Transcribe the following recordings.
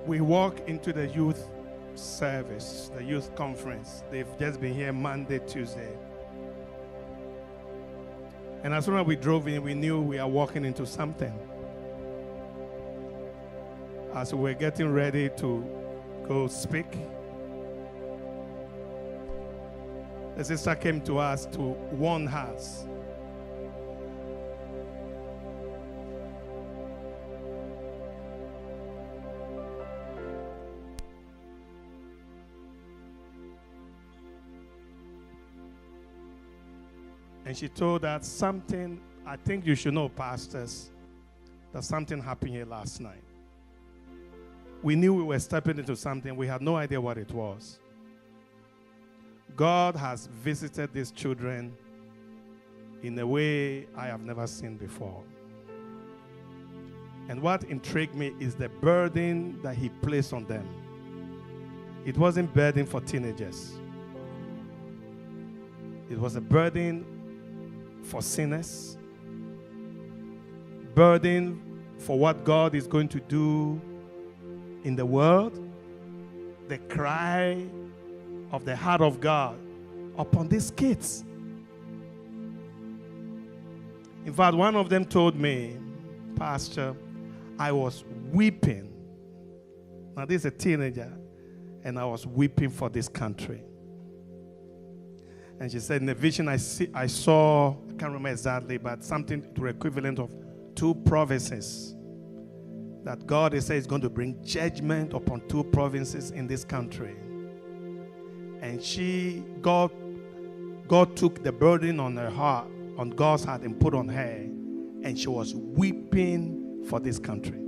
We walk into the youth service, the youth conference. They've just been here Monday, Tuesday. And as soon as we drove in, we knew we are walking into something. As we were getting ready to go speak, the sister came to us to warn us. And she told us something, I think you should know, pastors, that something happened here last night. We knew we were stepping into something. We had no idea what it was. God has visited these children in a way I have never seen before. And what intrigued me is the burden that he placed on them. It wasn't burden for teenagers. It was a burden for sinners, burden for what God is going to do in the world, the cry of the heart of God upon these kids. In fact, one of them told me, Pastor, I was weeping. Now, this is a teenager, and I was weeping for this country. And she said, in the vision I saw, I can't remember exactly, but something to the equivalent of 2 provinces. That God is saying is going to bring judgment upon 2 provinces in this country. And God took the burden on her heart, on God's heart, and put on her. And she was weeping for this country.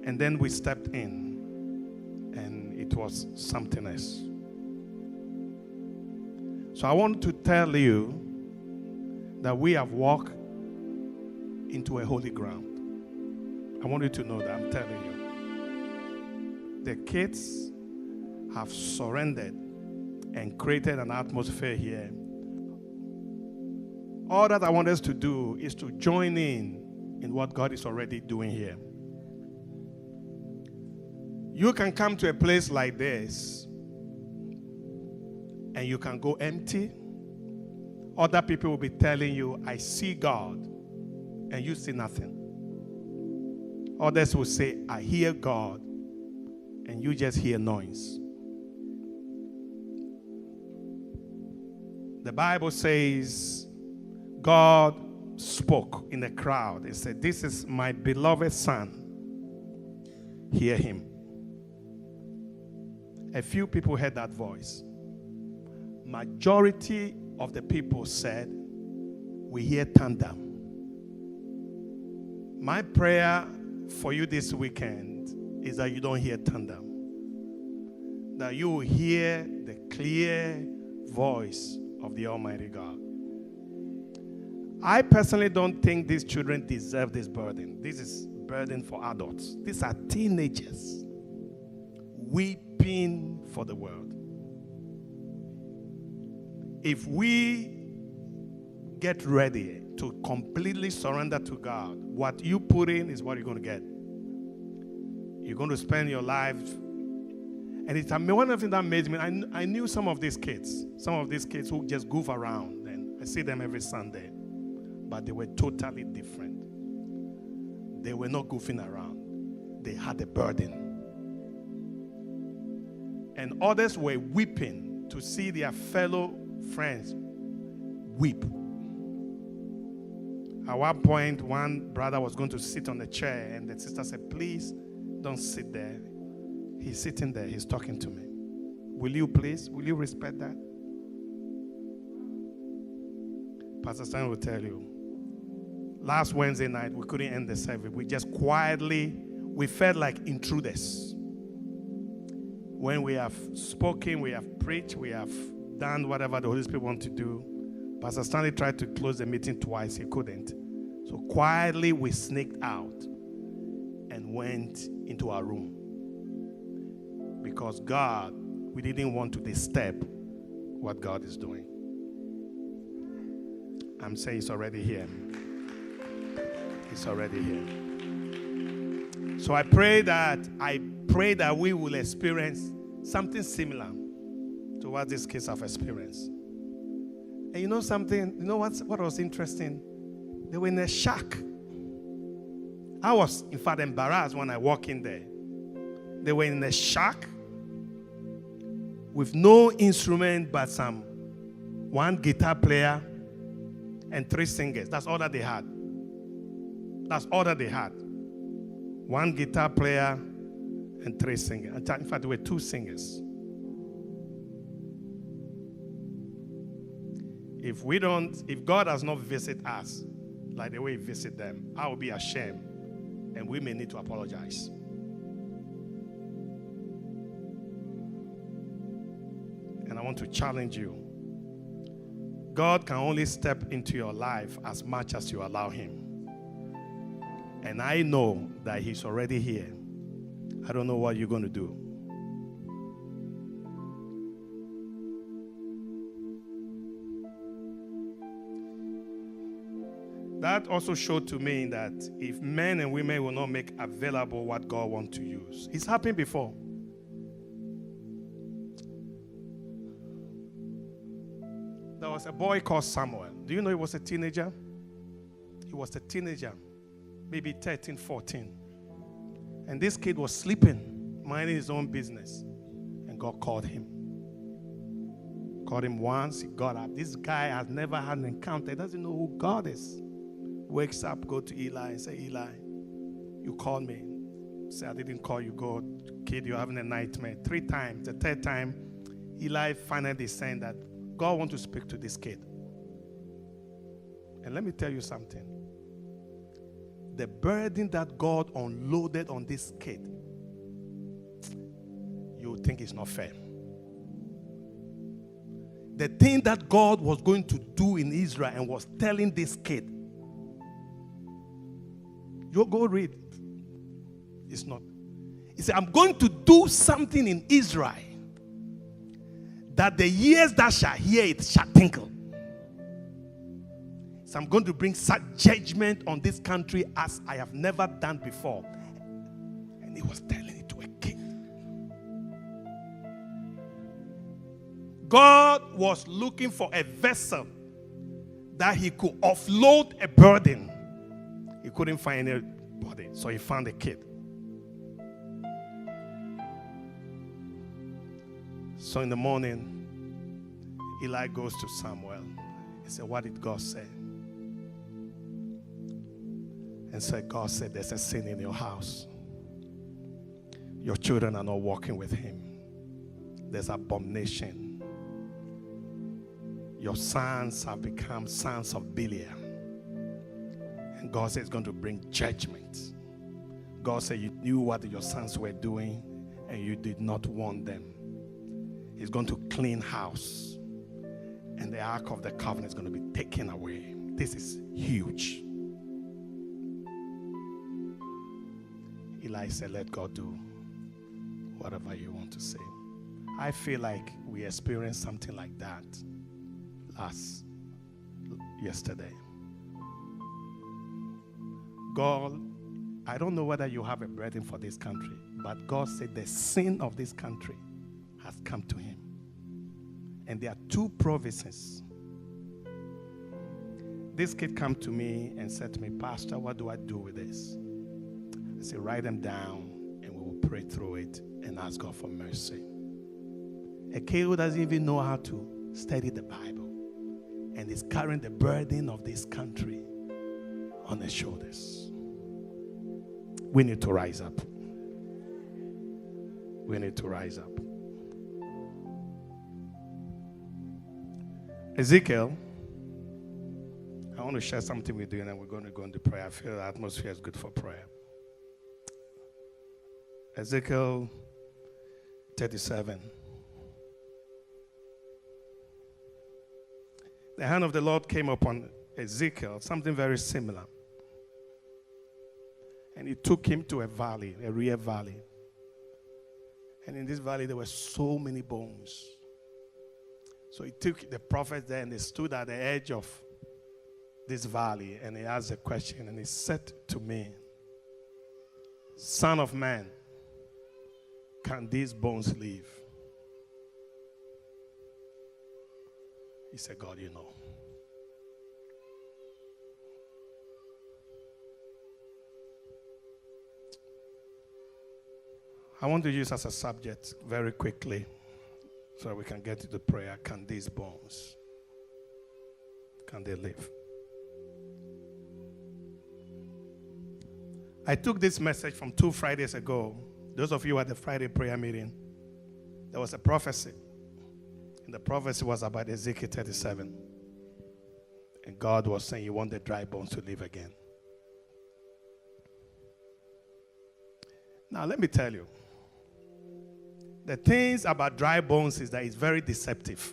And then we stepped in, and it was something else. So I want to tell you that we have walked into a holy ground. I want you to know that I'm telling you. The kids have surrendered and created an atmosphere here. All that I want us to do is to join in what God is already doing here. You can come to a place like this and you can go empty. Other people will be telling you, I see God, and you see nothing. Others will say, I hear God, and you just hear noise. The Bible says God spoke in the crowd and said, this is my beloved son. Hear him. A few people heard that voice. Majority of the people said, we hear thunder. My prayer for you this weekend is that you don't hear thunder. That you will hear the clear voice of the Almighty God. I personally don't think these children deserve this burden. This is burden for adults. These are teenagers weeping for the world. If we get ready to completely surrender to God, what you put in is what you're going to get. You're going to spend your life. And it's one of the things that amazed me. I knew some of these kids who just goof around, and I see them every Sunday. But they were totally different. They were not goofing around. They had a burden. And others were weeping to see their fellow friends weep. At one point, one brother was going to sit on the chair, and the sister said, please don't sit there. He's sitting there. He's talking to me. Will you respect that? Pastor Stan will tell you. Last Wednesday night, we couldn't end the service. We just we felt like intruders. When we have spoken, we have preached, we have done whatever the Holy Spirit wants to do. Pastor Stanley tried to close the meeting twice. He couldn't. So quietly, we sneaked out and went into our room. Because we didn't want to disturb what God is doing. I'm saying it's already here. It's already here. So I pray that we will experience something similar to what these kids have experienced. And you know something? You know what was interesting? They were in a shack. I was, in fact, embarrassed when I walked in there. They were in a shack with no instrument but one guitar player and 3 singers. That's all that they had. That's all that they had. 1 guitar player and 3 singers. In fact, there were 2 singers. If God does not visit us like the way He visited them, I will be ashamed, and we may need to apologize. And I want to challenge you. God can only step into your life as much as you allow Him. And I know that He's already here. I don't know what you're going to do. That also showed to me that if men and women will not make available what God wants to use. It's happened before. There was a boy called Samuel. Do you know he was a teenager? He was a teenager, maybe 13, 14. And this kid was sleeping, minding his own business. And God called him. Called him once, he got up. This guy has never had an encounter. He doesn't know who God is. Wakes up, go to Eli and say, Eli, you called me. Say, I didn't call you, go. Kid, you're having a nightmare. 3 times. The 3rd time, Eli finally saying that God wants to speak to this kid. And let me tell you something. The burden that God unloaded on this kid, you would think it's not fair. The thing that God was going to do in Israel and was telling this kid, you go read. It's not. He said, I'm going to do something in Israel that the ears that shall hear it shall tinkle. So I'm going to bring such judgment on this country as I have never done before. And he was telling it to a king. God was looking for a vessel that he could offload a burden. He couldn't find anybody, so he found a kid. So in the morning, Eli goes to Samuel. He said, what did God say? And said, God said, there's a sin in your house. Your children are not walking with him. There's abomination. Your sons have become sons of Belial. And God said it's going to bring judgment. God said you knew what your sons were doing and you did not want them. He's going to clean house. And the Ark of the Covenant is going to be taken away. This is huge. Eli said, let God do whatever you want to say. I feel like we experienced something like that yesterday. God, I don't know whether you have a burden for this country, but God said the sin of this country has come to him. And there are 2 provinces. This kid came to me and said to me, Pastor, what do I do with this? I said, write them down and we will pray through it and ask God for mercy. A kid who doesn't even know how to study the Bible and is carrying the burden of this country on his shoulders. We need to rise up. We need to rise up. Ezekiel, I want to share something with you and then we're going to go into prayer. I feel the atmosphere is good for prayer. Ezekiel 37. The hand of the Lord came upon Ezekiel, something very similar. And he took him to a valley, a real valley. And in this valley, there were so many bones. So he took the prophet there and they stood at the edge of this valley. And he asked a question and he said to me, Son of man, can these bones live? He said, God, you know. I want to use as a subject very quickly so we can get to the prayer. Can these bones, can they live? I took this message from 2 Fridays ago. Those of you at the Friday prayer meeting, there was a prophecy. And the prophecy was about Ezekiel 37. And God was saying, you want the dry bones to live again. Now, let me tell you. The things about dry bones is that it's very deceptive.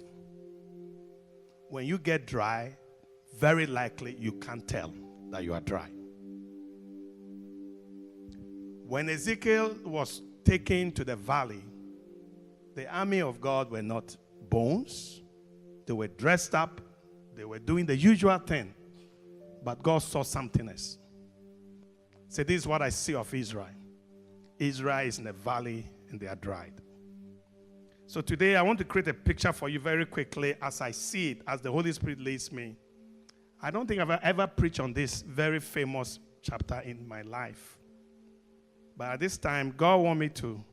When you get dry, very likely you can't tell that you are dry. When Ezekiel was taken to the valley, the army of God were not bones. They were dressed up. They were doing the usual thing. But God saw something else. So this is what I see of Israel. Israel is in the valley and they are dried. So today I want to create a picture for you very quickly as I see it, as the Holy Spirit leads me. I don't think I've ever preached on this very famous chapter in my life. But at this time, God wants me to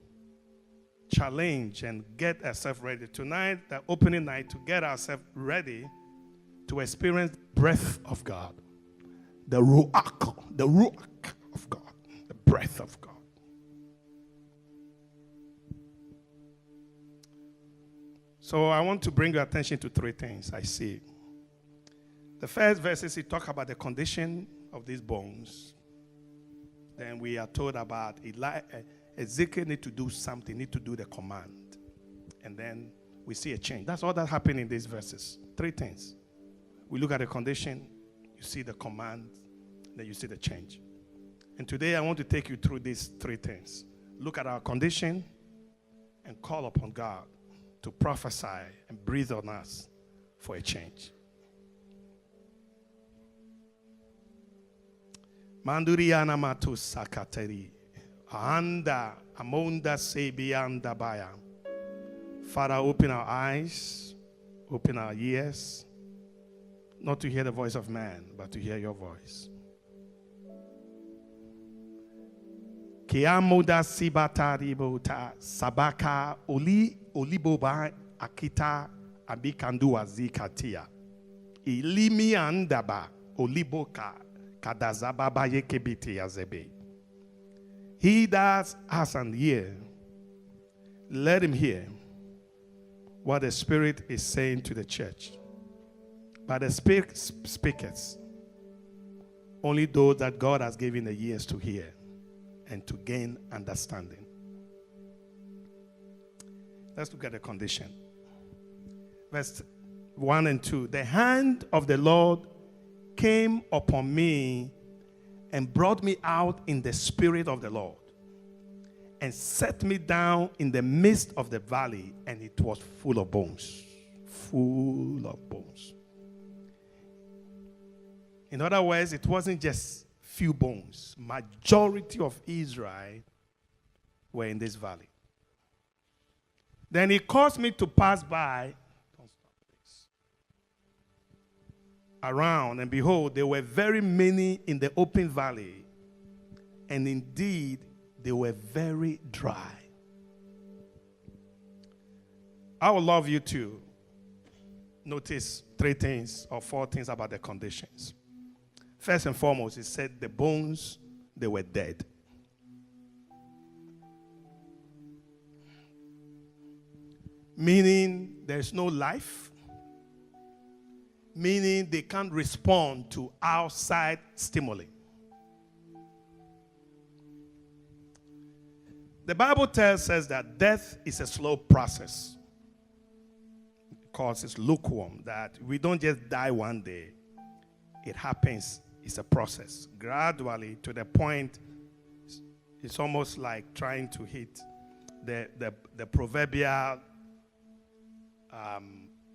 challenge and get ourselves ready. Tonight, the opening night, to get ourselves ready to experience the breath of God. The ruach of God. The breath of God. So I want to bring your attention to 3 things I see. The first verse he talks about the condition of these bones. Then we are told about Ezekiel need to do something, need to do the command. And then we see a change. That's all that happened in these verses. 3 things. We look at the condition, you see the command, then you see the change. And today I want to take you through these 3 things. Look at our condition and call upon God to prophesy and breathe on us for a change. Manduriana matu sakateri. Anda amonda sebianda baya. Father, open our eyes, open our ears, not to hear the voice of man, but to hear your voice. Kiamoda sibatari bota sabaka oliboba akita abikandu azikatia. Ilimi andaba oliboka kadazababa yekebiti yazebe. He that has an ear, let him hear what the Spirit is saying to the church. But the speakers, only those that God has given the ears to hear and to gain understanding. Let's look at the condition. Verse 1 and 2. The hand of the Lord came upon me and brought me out in the spirit of the Lord and set me down in the midst of the valley, and it was full of bones. Full of bones. In other words, it wasn't just few bones. Majority of Israel were in this valley. Then he caused me to pass by, don't stop, please, around, and behold, there were very many in the open valley, and indeed they were very dry. I would love you to notice 3 things or 4 things about the conditions. First and foremost, it said the bones, they were dead. Meaning there's no life. Meaning they can't respond to outside stimuli. The Bible tells us that death is a slow process. Because it's lukewarm, that we don't just die one day. It happens. It's a process. Gradually, to the point, it's almost like trying to hit the proverbial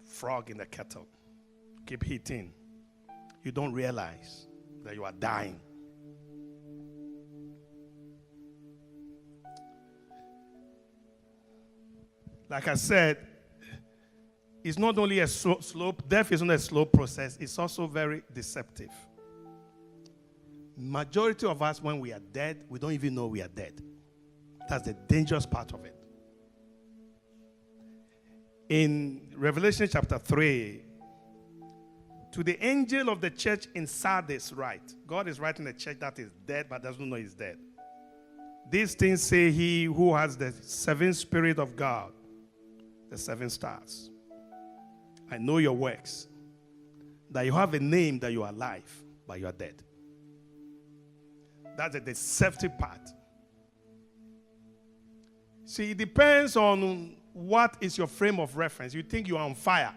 frog in the kettle. Keep hitting. You don't realize that you are dying. Like I said, it's not only a slope, death is not a slow process, it's also very deceptive. Majority of us, when we are dead, we don't even know we are dead. That's the dangerous part of it. In Revelation chapter 3, to the angel of the church in Sardis write, God is writing a church that is dead but doesn't know he's dead. These things say he who has the seven Spirit of God, the seven stars. I know your works, that you have a name, that you are alive, but you are dead. That's the deceptive part. See, it depends on what is your frame of reference. You think you are on fire.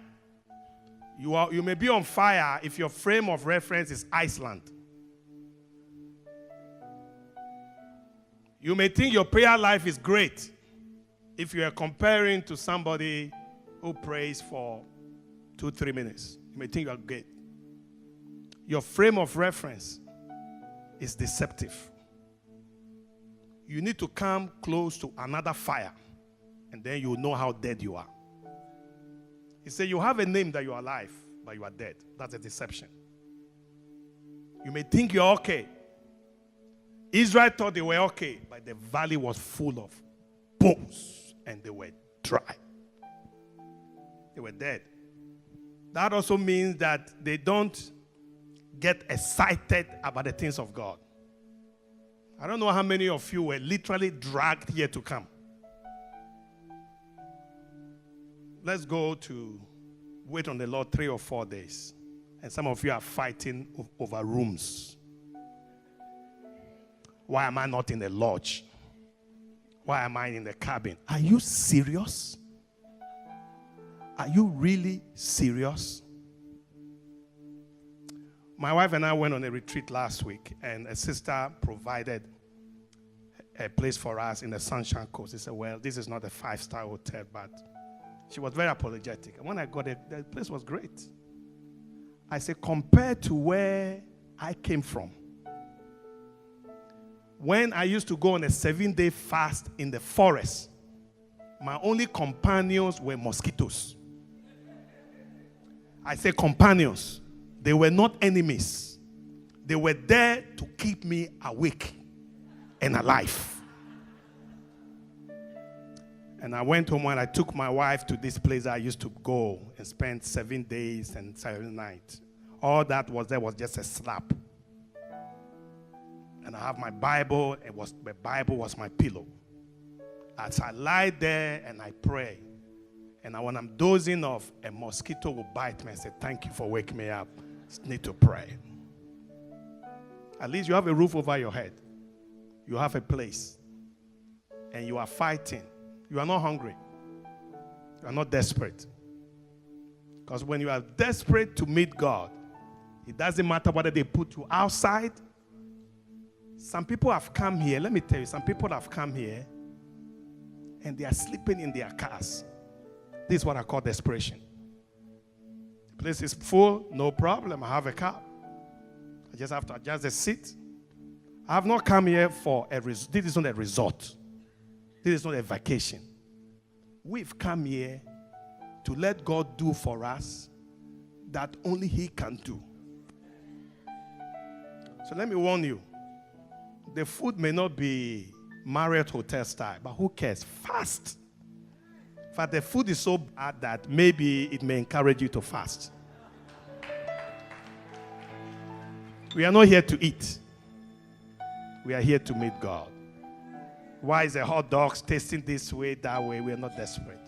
You may be on fire if your frame of reference is Iceland. You may think your prayer life is great if you are comparing to somebody who prays for 2-3 minutes. You may think you are great. Your frame of reference is deceptive. You need to come close to another fire, and then you will know how dead you are. He said, you have a name that you are alive, but you are dead. That's a deception. You may think you're okay. Israel thought they were okay, but the valley was full of bones, and they were dry. They were dead. That also means that they don't get excited about the things of God. I don't know how many of you were literally dragged here to come. Let's go to wait on the Lord 3 or 4 days. And some of you are fighting over rooms. Why am I not in the lodge? Why am I in the cabin? Are you serious? Are you really serious? My wife and I went on a retreat last week, and a sister provided a place for us in the Sunshine Coast. She said, well, this is not a 5-star hotel, but she was very apologetic. And when I got it, the place was great. I said, compared to where I came from, when I used to go on a 7-day fast in the forest, my only companions were mosquitoes. I say companions. They were not enemies. They were there to keep me awake and alive. And I went home and I took my wife to this place I used to go and spend 7 days and 7 nights. All that was there was just a slap. And I have my Bible. The Bible was my pillow. As I lie there and I pray, and when I'm dozing off, a mosquito will bite me and say, thank you for waking me up. I need to pray. At least you have a roof over your head. You have a place. And you are fighting. You are not hungry. You are not desperate. Because when you are desperate to meet God, it doesn't matter whether they put you outside. Some people have come here. Let me tell you, some people have come here and they are sleeping in their cars. This is what I call desperation. The place is full, no problem. I have a car. I just have to adjust the seat. I have not come here for this is not a resort. This is not a vacation. We've come here to let God do for us that only He can do. So let me warn you. The food may not be Marriott Hotel style, but who cares? Fast. In fact, the food is so bad that maybe it may encourage you to fast. We are not here to eat. We are here to meet God. Why is the hot dogs tasting this way, that way? We are not desperate.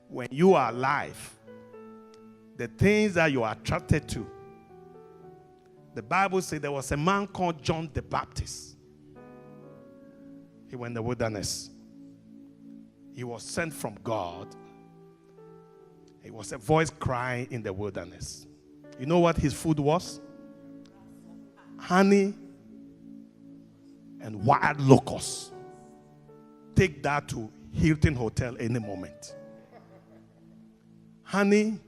When you are alive, the things that you are attracted to, the Bible says there was a man called John the Baptist. He went in the wilderness. He was sent from God. It was a voice crying in the wilderness. You know what his food was? Honey and wild locusts. Take that to Hilton Hotel any moment. Honey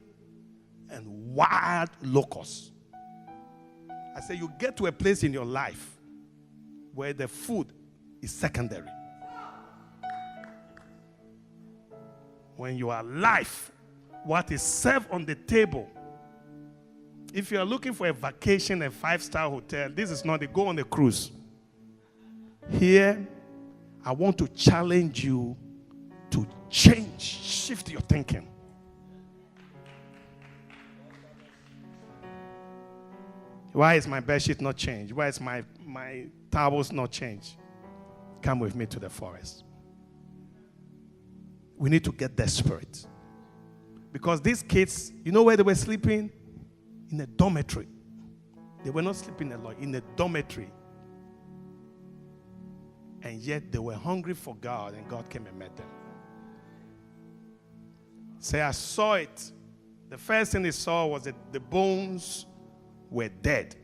and wild locusts. I say you get to a place in your life where the food is secondary. when you are alive, what is served on the table. If you are looking for a vacation, a 5-star hotel, this is not the go on a cruise. Here, I want to challenge you to change, shift your thinking. Why is my bed sheet not changed? Why is my towels not changed? Come with me to the forest. We need to get desperate. Because these kids, you know where they were sleeping? In a dormitory. They were not sleeping alone, in a dormitory. And yet they were hungry for God, and God came and met them. Say, I saw it. The first thing he saw was that the bones were dead.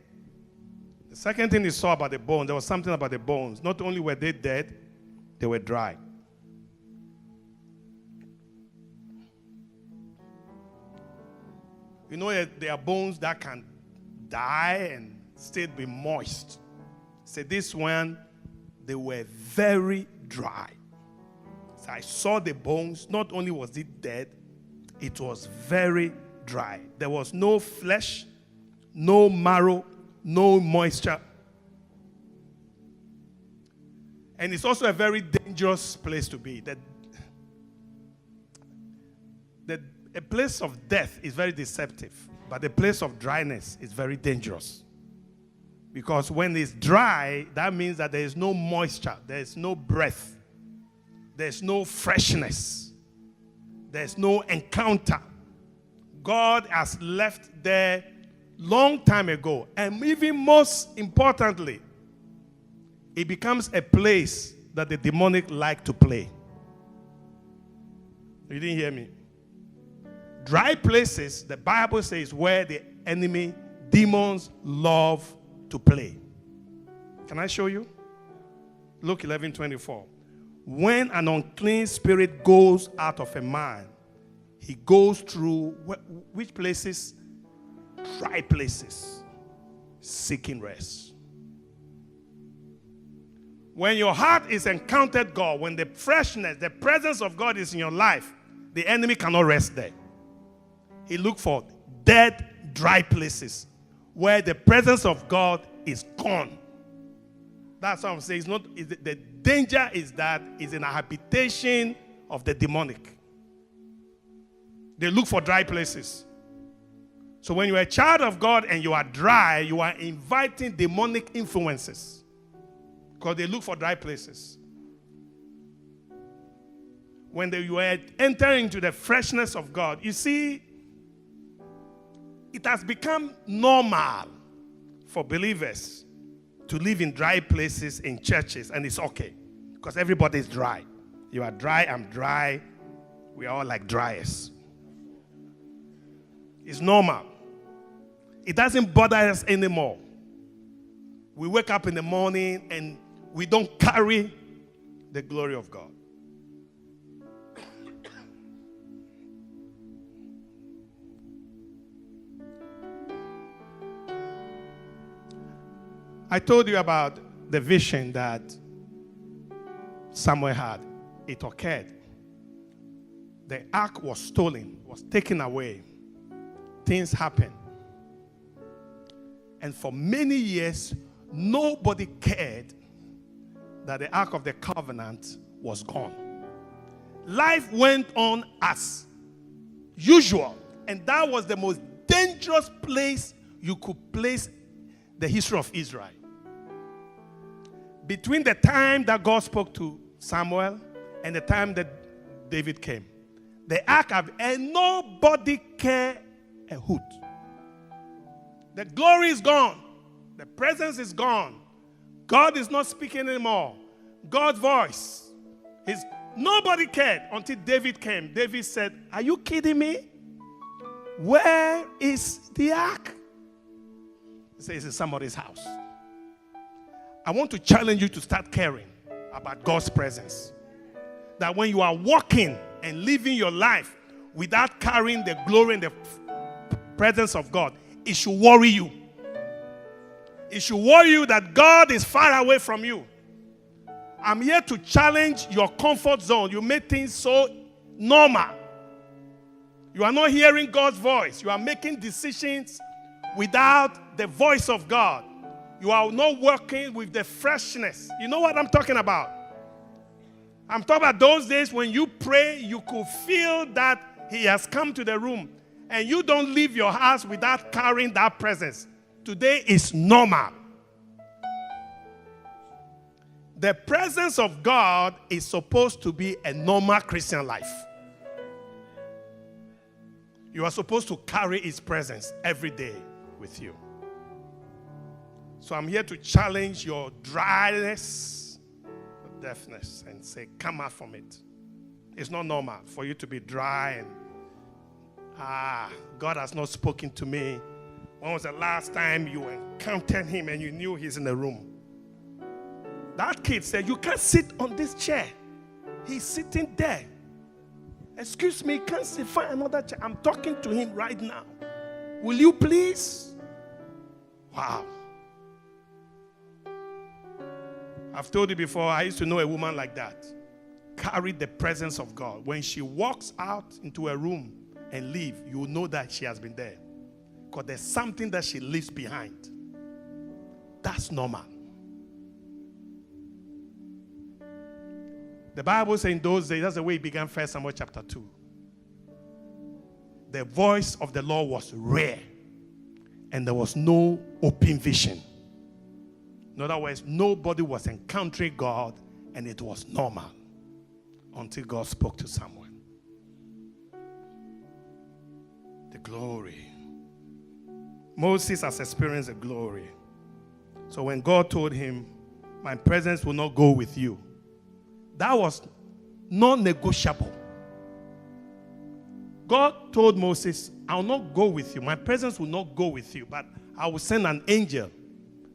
The second thing he saw about the bones, there was something about the bones. Not only were they dead, they were dry. You know that there are bones that can die and still be moist. So this one, they were very dry. So I saw the bones. Not only was it dead, it was very dry. There was no flesh, no marrow, no moisture. And it's also a very dangerous place to be. A place of death is very deceptive, but the place of dryness is very dangerous. Because when it's dry, that means that there is no moisture, there is no breath, there is no freshness, there is no encounter. God has left there long time ago. And even most importantly, it becomes a place that the demonic like to play. You didn't hear me? Dry places, the Bible says, where the enemy, demons, love to play. Can I show you? Luke 11:24. When an unclean spirit goes out of a man, he goes through which places? Dry places, seeking rest. When your heart is encountered God, when the freshness, the presence of God is in your life, the enemy cannot rest there. He looked for dead, dry places where the presence of God is gone. That's what I'm saying. The danger is that it's in a habitation of the demonic. They look for dry places. So when you're a child of God and you are dry, you are inviting demonic influences. Because they look for dry places. When you are entering into the freshness of God, you see, it has become normal for believers to live in dry places in churches, and it's okay because everybody is dry. You are dry, I'm dry. We are all like dryers. It's normal. It doesn't bother us anymore. We wake up in the morning and we don't carry the glory of God. I told you about the vision that Samuel had. It occurred. The ark was stolen, was taken away. Things happened. And for many years, nobody cared that the ark of the covenant was gone. Life went on as usual. And that was the most dangerous place you could place the history of Israel. Between the time that God spoke to Samuel and the time that David came, the ark and nobody cared a hoot. The glory is gone. The presence is gone. God is not speaking anymore. God's voice. Nobody cared until David came. David said, "Are you kidding me? Where is the ark?" He says, "It's in somebody's house." I want to challenge you to start caring about God's presence. That when you are walking and living your life without carrying the glory and the presence of God, it should worry you. It should worry you that God is far away from you. I'm here to challenge your comfort zone. You make things so normal You are not hearing God's voice. You are making decisions without the voice of God. You are not working with the freshness. You know what I'm talking about? I'm talking about those days when you pray, you could feel that He has come to the room. And you don't leave your house without carrying that presence. Today is normal. The presence of God is supposed to be a normal Christian life. You are supposed to carry His presence every day with you. So I'm here to challenge your dryness, deafness, and say, come out from it. It's not normal for you to be dry and, God has not spoken to me. When was the last time you encountered Him and you knew He's in the room? That kid said, you can't sit on this chair. He's sitting there. Excuse me, can't sit, find another chair. I'm talking to him right now. Will you please? Wow. I've told you before, I used to know a woman like that. Carried the presence of God. When she walks out into a room and leave, you will know that she has been there. Because there's something that she leaves behind. That's normal. The Bible says in those days, that's the way it began 1 Samuel chapter 2. The voice of the Lord was rare. And there was no open vision. In other words, nobody was encountering God, and it was normal until God spoke to Samuel. The glory. Moses has experienced the glory. So when God told him, my presence will not go with you, that was non-negotiable. God told Moses, I will not go with you. My presence will not go with you, but I will send an angel.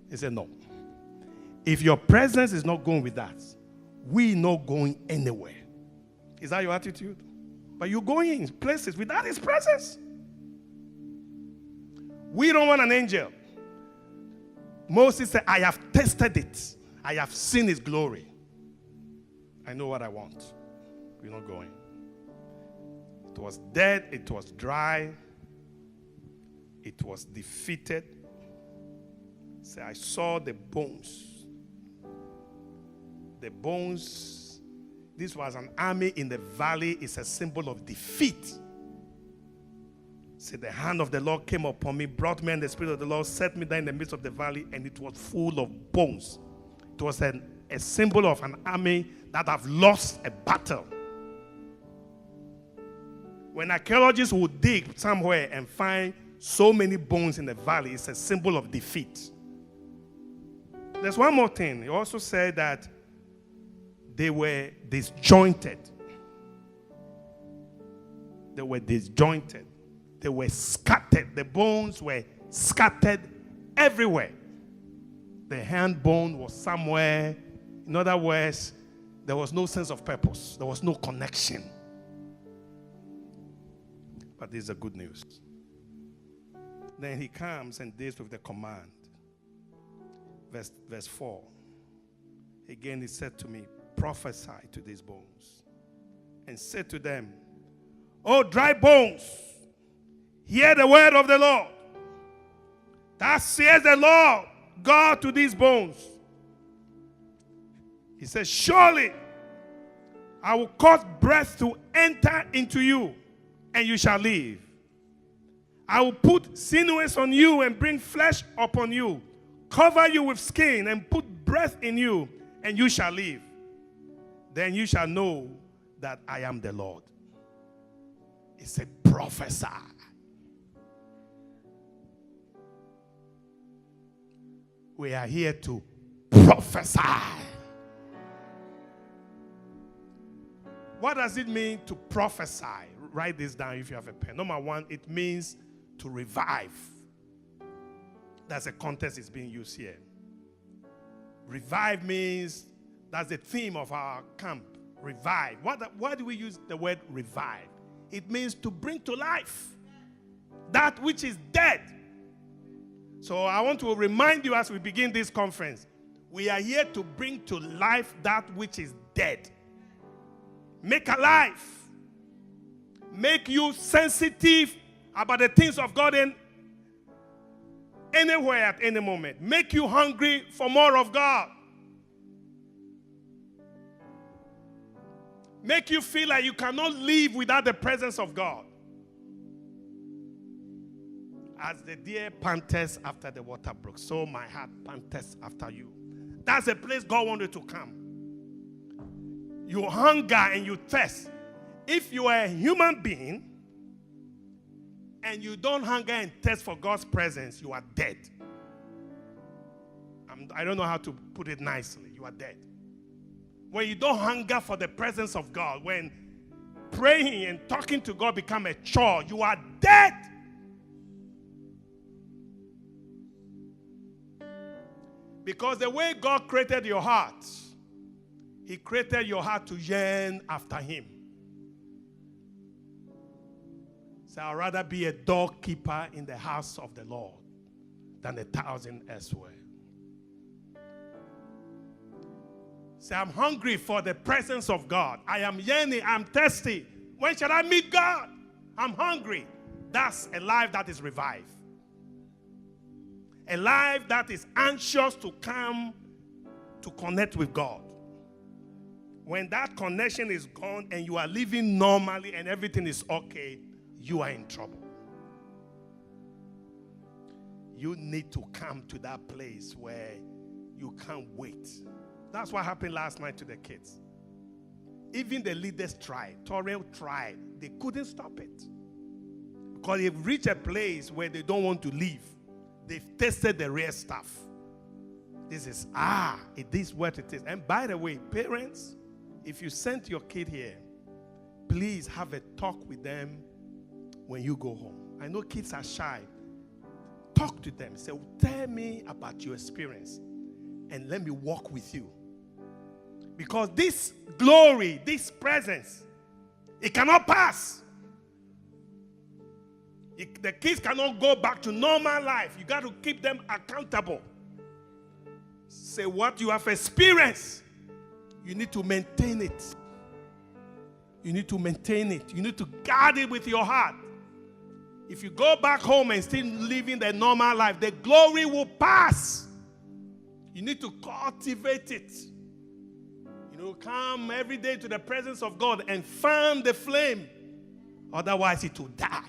He said, no. If your presence is not going with us, we're not going anywhere. Is that your attitude? But you're going in places without His presence. We don't want an angel. Moses said, I have tested it. I have seen His glory. I know what I want. We're not going. It was dead. It was dry. It was defeated. Say, I saw the bones. The bones. This was an army in the valley. It's a symbol of defeat. Say, the hand of the Lord came upon me, brought me in the spirit of the Lord, set me down in the midst of the valley, and it was full of bones. It was a symbol of an army that have lost a battle. When archaeologists would dig somewhere and find so many bones in the valley, it's a symbol of defeat. There's one more thing. He also said that they were disjointed. They were disjointed. They were scattered. The bones were scattered everywhere. The hand bone was somewhere. In other words, there was no sense of purpose. There was no connection. But this is the good news. Then he comes and deals with the command. Verse 4. Again he said to me, prophesy to these bones. And said to them, O dry bones, hear the word of the Lord. Thus says the Lord God to these bones. He says, surely I will cause breath to enter into you, and you shall live. I will put sinews on you and bring flesh upon you, cover you with skin and put breath in you, and you shall live. Then you shall know that I am the Lord. He said, prophesy. We are here to prophesy. What does it mean to prophesy? Write this down if you have a pen. Number one, it means to revive. That's the context it's being used here. Revive means, that's the theme of our camp. Revive. Why do we use the word revive? It means to bring to life that which is dead. So I want to remind you as we begin this conference, we are here to bring to life that which is dead. Make alive. make you sensitive about the things of God in anywhere at any moment. Make you hungry for more of God. Make you feel like you cannot live without the presence of God. As the deer panthers after the water brook, so my heart panthers after you. That's a place God wanted to come. You hunger and you thirst. If you are a human being and you don't hunger and thirst for God's presence, you are dead. I don't know how to put it nicely. You are dead. When you don't hunger for the presence of God, when praying and talking to God become a chore, you are dead. Because the way God created your heart, He created your heart to yearn after Him. So I'd rather be a doorkeeper in the house of the Lord than 1,000 elsewhere. Say, I'm hungry for the presence of God. I am yearning. I'm thirsty. When shall I meet God? I'm hungry. That's a life that is revived. A life that is anxious to come to connect with God. When that connection is gone and you are living normally and everything is okay, you are in trouble. You need to come to that place where you can't wait. That's what happened last night to the kids. Even the leaders tried. Torrell tried. They couldn't stop it. Because they've reached a place where they don't want to leave. They've tasted the real stuff. This is, it is what it is. And by the way, parents, if you send your kid here, please have a talk with them when you go home. I know kids are shy. Talk to them. Say, tell me about your experience and let me walk with you. Because this glory, this presence, it cannot pass. The kids cannot go back to normal life. You got to keep them accountable. Say what you have experienced, you need to maintain it. You need to maintain it. You need to guard it with your heart. If you go back home and still living the normal life, the glory will pass. You need to cultivate it. Come every day to the presence of God and fan the flame. Otherwise, it will die.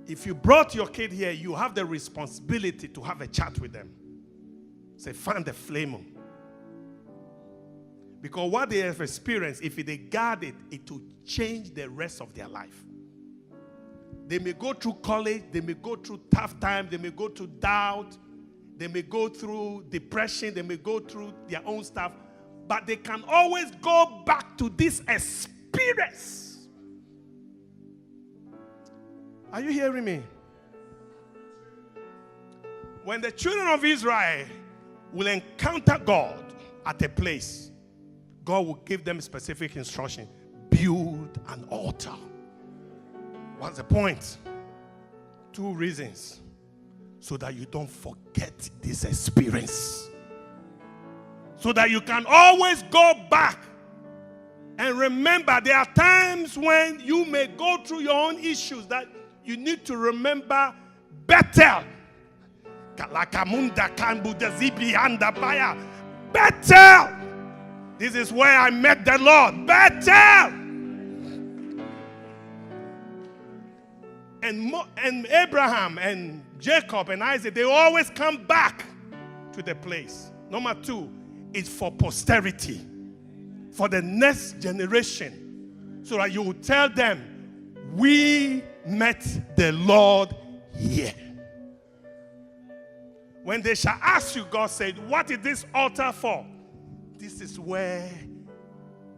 If you brought your kid here, you have the responsibility to have a chat with them. Say, fan the flame. Because what they have experienced, if they guard it, it will change the rest of their life. They may go through college, they may go through tough times, they may go through doubt, they may go through depression, they may go through their own stuff, but they can always go back to this experience. Are you hearing me? When the children of Israel will encounter God at a place, God will give them specific instruction. Build an altar. What's the point? 2 reasons. So that you don't forget this experience. So that you can always go back and remember. There are times when you may go through your own issues that you need to remember Bethel. Bethel. This is where I met the Lord. Bethel. And Abraham and Jacob and Isaac, they always come back to the place. Number 2, it's for posterity, for the next generation, so that you will tell them, we met the Lord here. When they shall ask you, God said, what is this altar for? This is where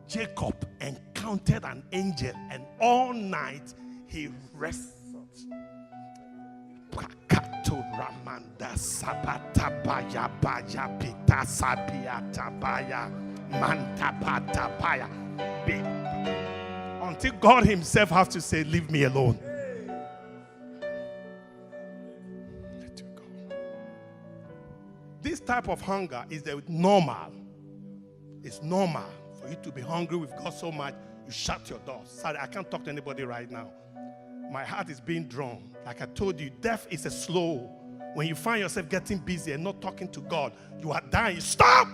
Jacob encountered an angel, and all night he wrestled. Until God himself has to say, leave me alone. Let you go. This type of hunger is the normal. It's normal for you to be hungry with God so much. You shut your door. Sorry, I can't talk to anybody right now. My heart is being drawn. Like I told you, death is a slow. When you find yourself getting busy and not talking to God, you are dying. Stop!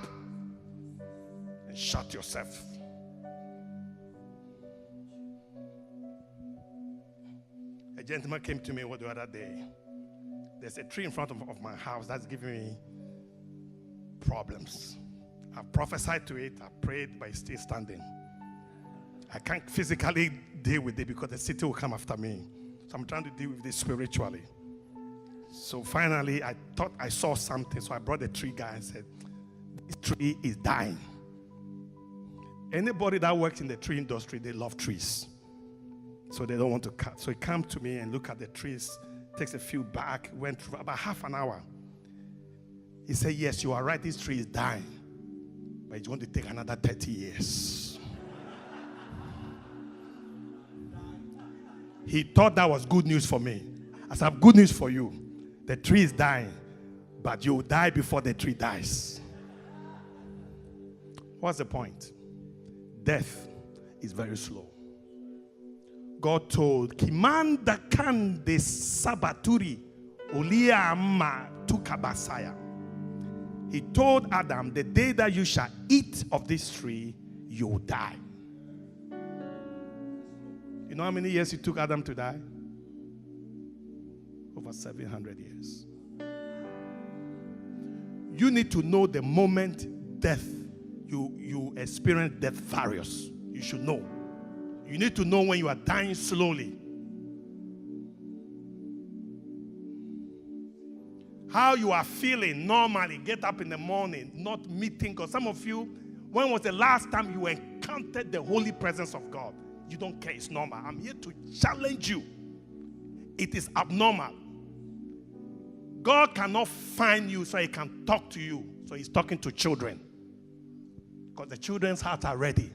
And shut yourself. A gentleman came to me the other day. There's a tree in front of my house that's giving me problems. I prophesied to it, I prayed, but it's still standing. I can't physically deal with it because the city will come after me. So I'm trying to deal with this spiritually. So finally, I thought I saw something. So I brought the tree guy and said, this tree is dying. Anybody that works in the tree industry, they love trees. So they don't want to cut. So he came to me and looked at the trees, takes a few back, went through about half an hour. He said, yes, you are right, this tree is dying. But it's going to take another 30 years. He thought that was good news for me. I said, I have good news for you. The tree is dying, but you will die before the tree dies. What's the point? Death is very slow. God told Kimanda kan de sabaturi ulia amma tukabasaya. He told Adam, the day that you shall eat of this tree, you will die. You know how many years it took Adam to die? Over 700 years. You need to know the moment death, you experience death various. You should know. You need to know when you are dying slowly. How you are feeling normally. Get up in the morning, not meeting God. Some of you, when was the last time you encountered the holy presence of God? You don't care, it's normal. I'm here to challenge you. It is abnormal. God cannot find you so he can talk to you. So he's talking to children. Because the children's hearts are ready.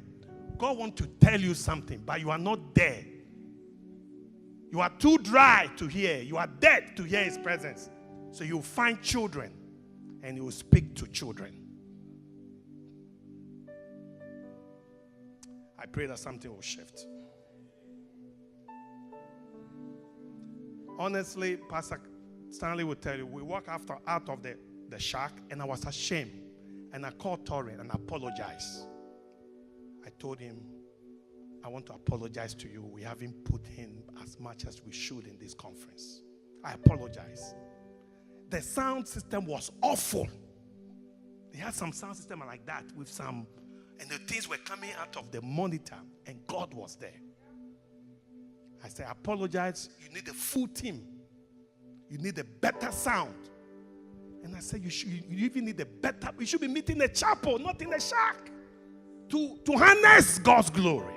God wants to tell you something, but you are not there. You are too dry to hear. You are dead to hear his presence. So you find children and you will speak to children. I pray that something will shift. Honestly, Pastor Stanley will tell you, we walked out of the shack and I was ashamed. And I called Torrin and apologized. I told him, I want to apologize to you. We haven't put in as much as we should in this conference. I apologize. The sound system was awful. They had some sound system like that with some, and the things were coming out of the monitor, and God was there. I said, I apologize. You need a full team. You need a better sound. And I said, you even need a better, you should be meeting in the chapel, not in the shack. To harness God's glory.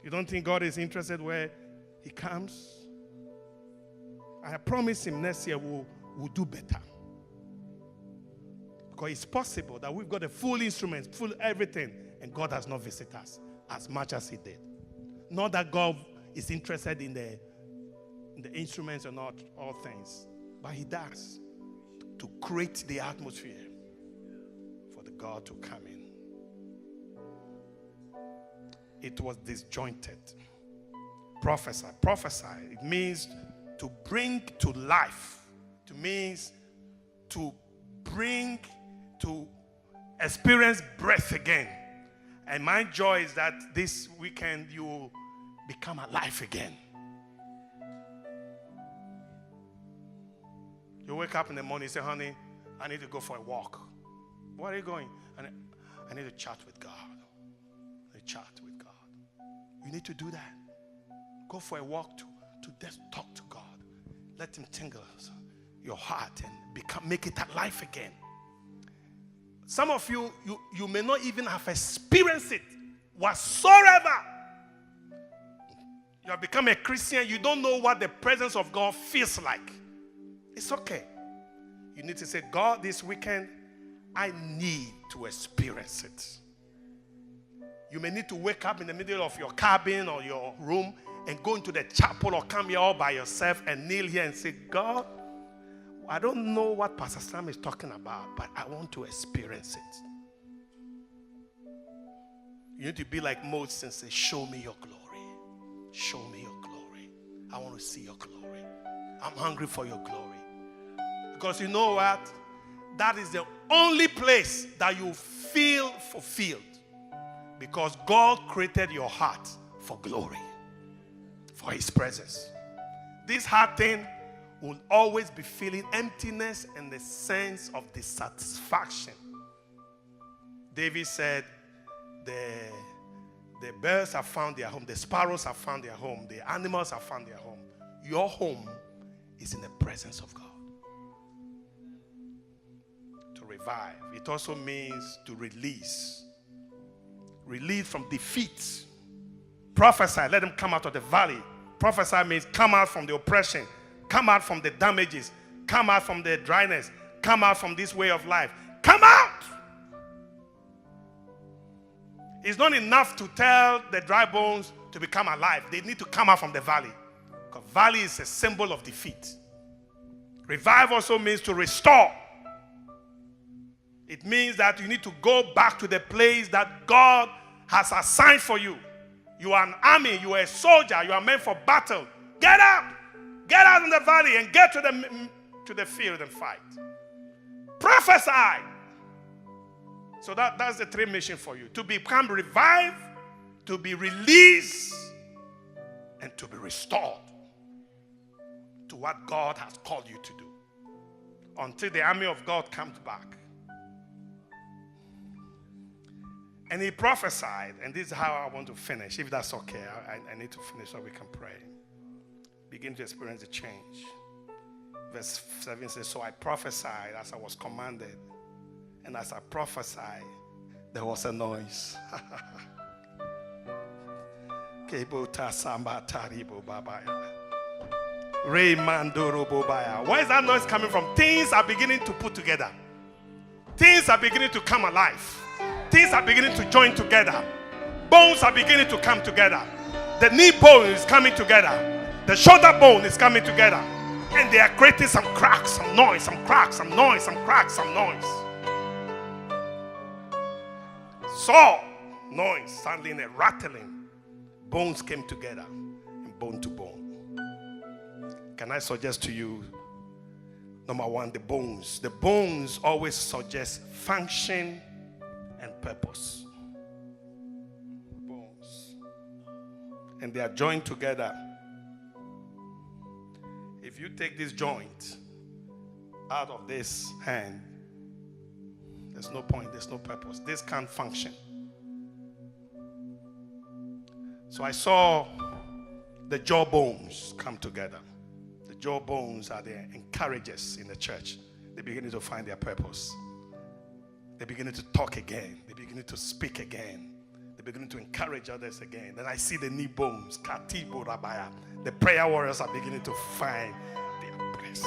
You don't think God is interested where he comes? I promise him next year we'll do better. Because it's possible that we've got a full instrument, full everything, and God has not visited us as much as he did. Not that God is interested in the instruments and not all things, but he does to create the atmosphere for the God to come in. It was disjointed. Prophesy. It means to bring to life. It means to bring, to experience breath again. And my joy is that this weekend you will become alive again. You wake up in the morning and say, honey, I need to go for a walk. Where are you going? I need to chat with God. Chat with God. You need to do that. Go for a walk to just talk to God. Let him tingle your heart and make it alive again. Some of you may not even have experienced it whatsoever. You have become a Christian. You don't know what the presence of God feels like. It's okay. You need to say, God, this weekend, I need to experience it. You may need to wake up in the middle of your cabin or your room and go into the chapel or come here all by yourself and kneel here and say, God, I don't know what Pastor Sam is talking about, but I want to experience it. You need to be like Moses and say, show me your glory. Show me your glory. I want to see your glory. I'm hungry for your glory. Because you know what? That is the only place that you feel fulfilled. Because God created your heart for glory, for his presence. This heart thing will always be feeling emptiness and the sense of dissatisfaction. David said, the birds have found their home, the sparrows have found their home, the animals have found their home. Your home is in the presence of God. To revive. It also means to release. Release from defeat. Prophesy, let them come out of the valley. Prophesy means come out from the oppression, come out from the damages, come out from the dryness, come out from this way of life. Come out! It's not enough to tell the dry bones to become alive. They need to come out from the valley. Because valley is a symbol of defeat. Revive also means to restore. It means that you need to go back to the place that God has assigned for you. You are an army, you are a soldier, you are meant for battle. Get out! Get out in the valley and get to the field and fight. Prophesy! So that's the three missions for you. To become revived, to be released, and to be restored to what God has called you to do. Until the army of God comes back. And he prophesied, and this is how I want to finish, if that's okay. I need to finish so we can pray. Begin to experience the change. Verse 7 says, so I prophesied as I was commanded. And as I prophesied, there was a noise. Where is that noise coming from? Things are beginning to put together. Things are beginning to come alive. Things are beginning to join together. Bones are beginning to come together. The knee bone is coming together. The shoulder bone is coming together. And they are creating some cracks, some noise, some cracks, some noise, some cracks, some noise. Saw noise, suddenly a rattling. Bones came together, and bone to bone. Can I suggest to you, number one, the bones. The bones always suggest function and purpose. Bones. And they are joined together. If you take this joint out of this hand, there's no point, there's no purpose. This can't function. So I saw the jaw bones come together. The jaw bones are the encouragers in the church. They're beginning to find their purpose. They're beginning to talk again. They're beginning to speak again. They're beginning to encourage others again. Then I see the knee bones. Katibo Rabaya. The prayer warriors are beginning to find their place.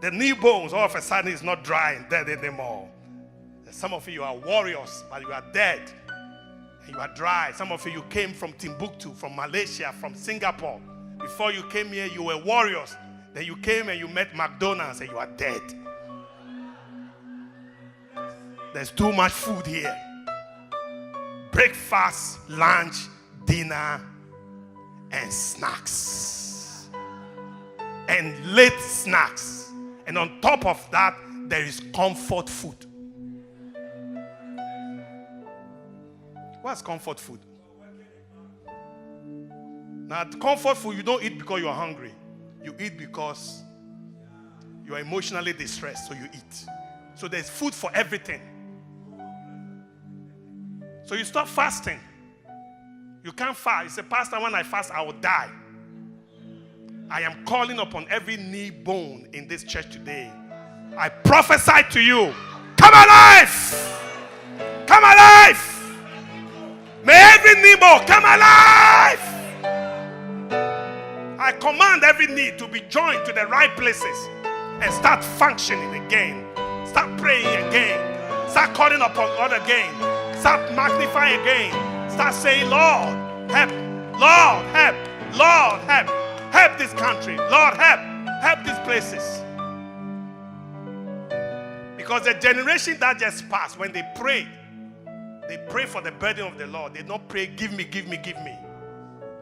The knee bones all of a sudden is not dry and dead anymore. Some of you are warriors, but you are dead. And you are dry. Some of you came from Timbuktu, from Malaysia, from Singapore. Before you came here, you were warriors. Then you came and you met McDonald's and you are dead. There's too much food here. Breakfast, lunch, dinner, and snacks. And late snacks. And on top of that, there is comfort food. What's comfort food? Now, comfort food, you don't eat because you are hungry. You eat because you are emotionally distressed, so you eat. So there's food for everything. So you stop fasting. You can't fast. You say, Pastor, when I fast, I will die. I am calling upon every knee bone in this church today. I prophesy to you, come alive! Come alive! May every knee bone come alive! I command every knee to be joined to the right places and start functioning again. Start praying again. Start calling upon God again. Start magnifying again. Start saying, Lord, help. Lord, help. Lord, help. Help this country. Lord, help. Help these places. Because the generation that just passed, when they prayed, They pray for the burden of the Lord. They don't pray, give me, give me, give me.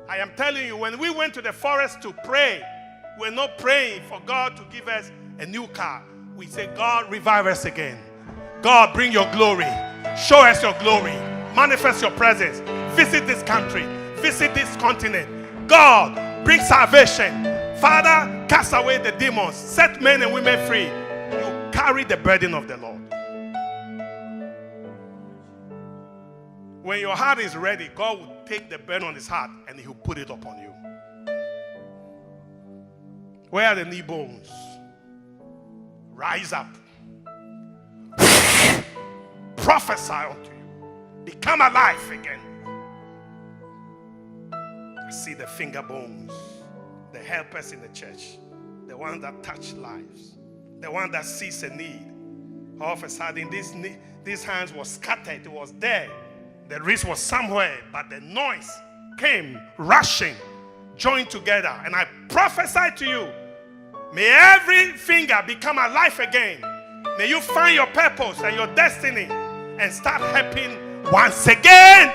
I am telling you, when we went to the forest to pray, we're not praying for God to give us a new car. We say, God, revive us again. God, bring your glory. Show us your glory. Manifest your presence. Visit this country. Visit this continent. God, bring salvation. Father, cast away the demons. Set men and women free. You carry the burden of the Lord. When your heart is ready, God will take the burden on his heart and he'll put it upon you. Where are the knee bones? Rise up. Prophesy unto you. Become alive again. I see the finger bones, the helpers in the church, the one that touch lives, the one that sees a need. All of a sudden, this hands was scattered. It was there. The wrist was somewhere, but the noise came rushing, joined together. And I prophesy to you, may every finger become alive again. May you find your purpose and your destiny and start helping once again.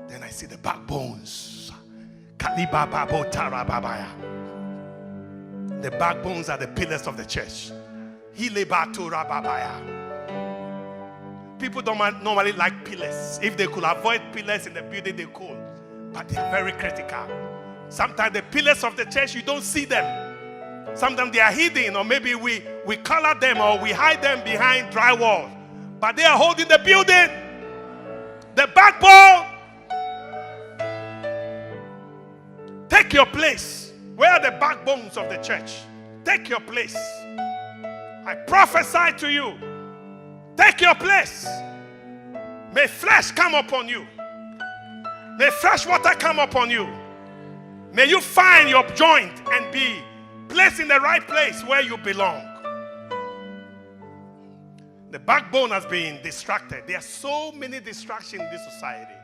Then I see the backbones. The backbones are the pillars of the church. People don't normally like pillars. If they could avoid pillars in the building, they could. But they are very critical. Sometimes the pillars of the church, you don't see them. Sometimes they are hidden, or maybe we color them or we hide them behind drywall. But they are holding the building. The backbone. Take your place. Where are the backbones of the church? Take your place. I prophesy to you. Take your place. May flesh come upon you. May fresh water come upon you. May you find your joint and be placed in the right place where you belong. The backbone has been distracted. There are so many distractions in this society.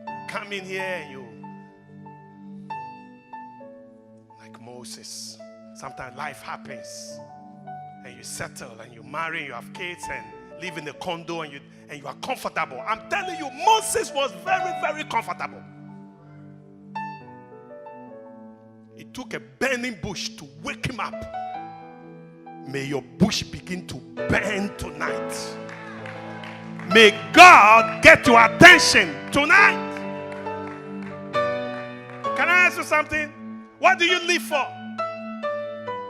You come in here and you, like Moses, sometimes life happens. And you settle and you marry and you have kids and live in a condo and you are comfortable. I'm telling you, Moses was very, very comfortable. It took a burning bush to wake him up. May your bush begin to burn tonight. May God get your attention tonight. Can I ask you something? What do you live for?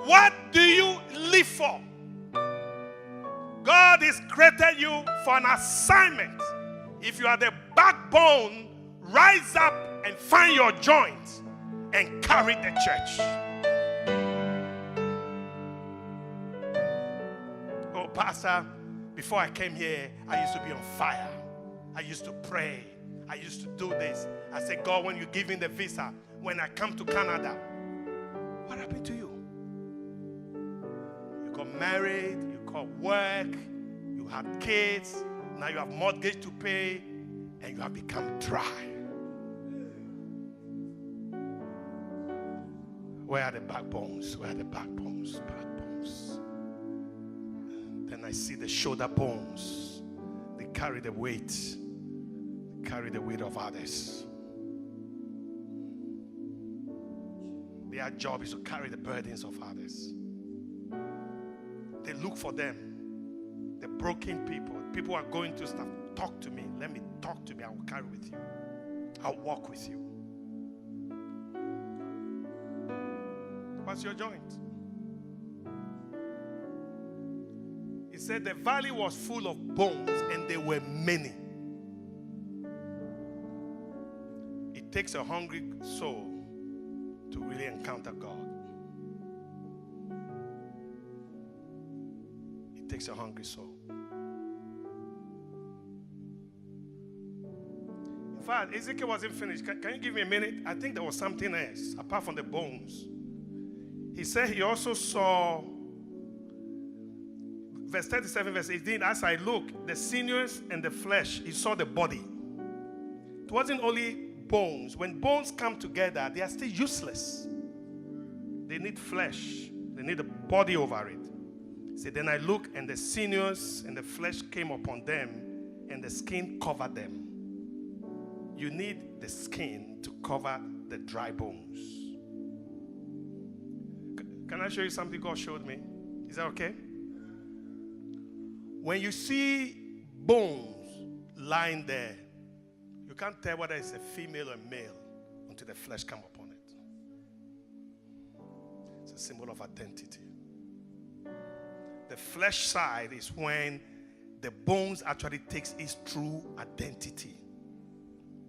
What do you live for? God has created you for an assignment. If you are the backbone, rise up and find your joint and carry the church. Oh, Pastor, before I came here, I used to be on fire. I used to pray. I used to do this. I said, God, when you give me the visa, when I come to Canada, what happened to you? You got married, you got work, you had kids, now you have mortgage to pay, and you have become dry. Where are the backbones? Where are the backbones? Backbones. Then I see the shoulder bones. They carry the weight. They carry the weight of others. Their job is to carry the burdens of others. They look for them. The broken people. People are going through stuff. Talk to me. Let me talk to me. I will carry with you. I'll walk with you. What's your joint? He said the valley was full of bones and they were many. It takes a hungry soul to really encounter God. It takes a hungry soul. In fact, Ezekiel wasn't finished. Can you give me a minute? I think there was something else apart from the bones. He said he also saw, verse 37, verse 18, as I looked, the sinews and the flesh, he saw the body. It wasn't only bones. When bones come together, they are still useless. They need flesh. They need a body over it. See, then I looked, and the sinews and the flesh came upon them, and the skin covered them. You need the skin to cover the dry bones. Can I show you something God showed me? Is that okay? When you see bones lying there, you can't tell whether it's a female or male until the flesh comes upon it. It's a symbol of identity. The flesh side is when the bones actually takes its true identity.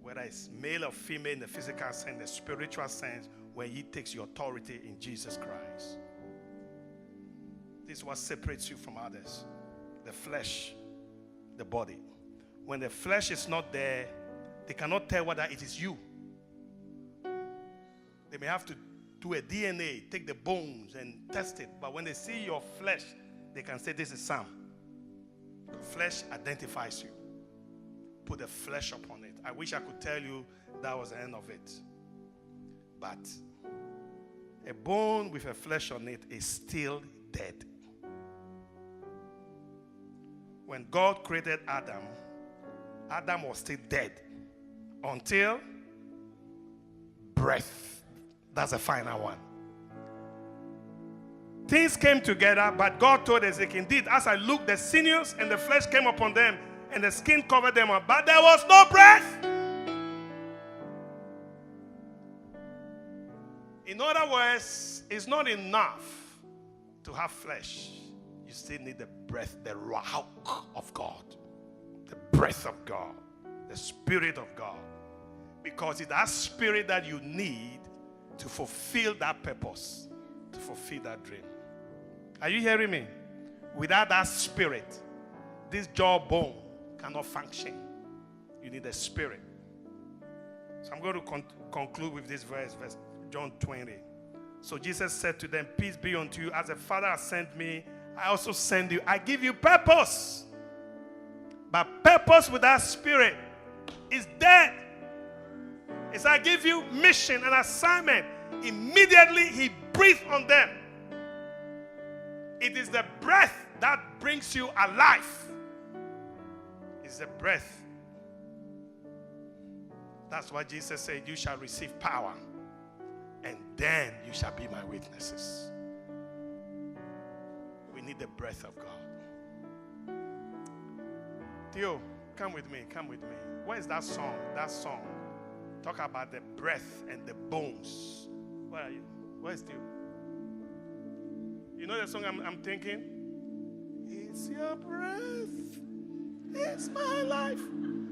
Whether it's male or female in the physical sense, the spiritual sense, when he takes your authority in Jesus Christ. This is what separates you from others. The flesh, the body. When the flesh is not there, they cannot tell whether it is you. They may have to do a DNA, take the bones and test it. But when they see your flesh, they can say this is Sam. The flesh identifies you. Put the flesh upon it. I wish I could tell you that was the end of it. But a bone with a flesh on it is still dead. When God created Adam, Adam was still dead until breath. That's the final one. Things came together, but God told Ezekiel, indeed, as I looked, the sinews and the flesh came upon them, and the skin covered them up, but there was no breath. In other words, it's not enough to have flesh. You still need the breath, the ruach of God, the breath of God, the Spirit of God. Because it's that spirit that you need to fulfill that purpose, to fulfill that dream. Are you hearing me? Without that spirit, this jawbone cannot function. You need the Spirit. So I'm going to conclude with this verse John 20. So Jesus said to them, peace be unto you. As the Father has sent me, I also send you. I give you purpose. But purpose without Spirit is dead. It's I give you mission and assignment. Immediately he breathed on them. It is the breath that brings you alive. It's the breath. That's why Jesus said, you shall receive power, and then you shall be my witnesses. We need the breath of God. Theo, come with me, come with me. Where is that song? That song. Talk about the breath and the bones. Where are you? Where's Theo? You know the song I'm thinking? It's your breath. It's my life.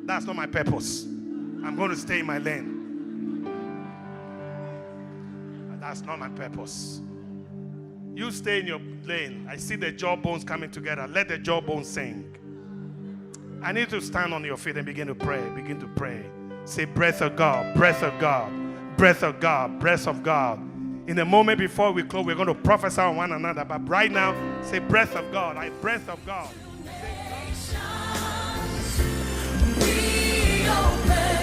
That's not my purpose. I'm going to stay in my lane. That's not my purpose. You stay in your lane. I see the jawbones coming together. Let the jawbones sing. I need to stand on your feet and begin to pray. Begin to pray. Say, breath of God, breath of God, breath of God, breath of God. In a moment before we close, we're going to prophesy on one another. But right now, say, breath of God. Breath of God. We open.